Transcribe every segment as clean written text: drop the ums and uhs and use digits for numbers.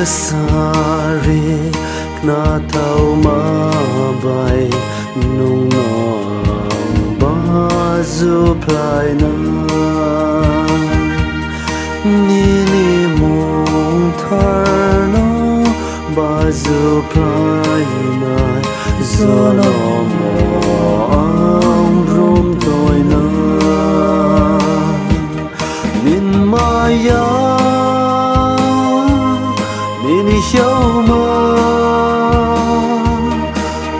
Sari na thau ma bai nung nong baju plai na ni mong thar na baju plai na zolo mo ang rum toi na nin maya Nini Shoma,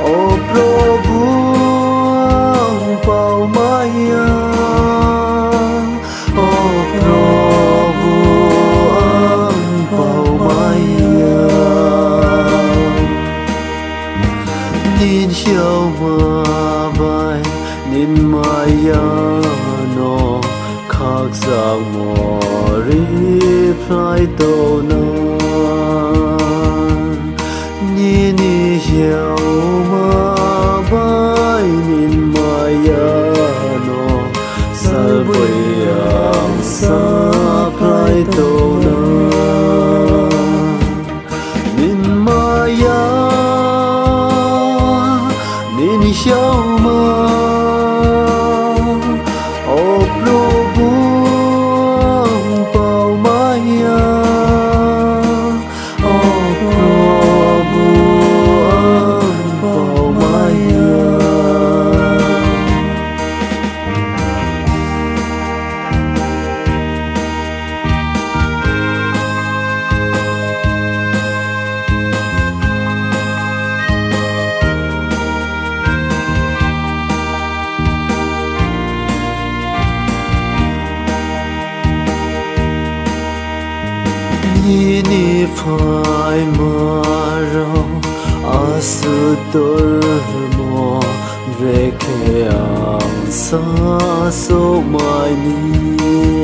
O Prabhu, Pau Maya, O Prabhu, Pau Maya, Nin Shoma Bai, Nin Maya no, Kchusoyang Mori Plai Do no. Ni hiao ma bai nin maya no sal yang sa plai to na nin maya nin hiao ma o Prabhu pau maya Ni phai maro asudur mo reke ang sa so mai ni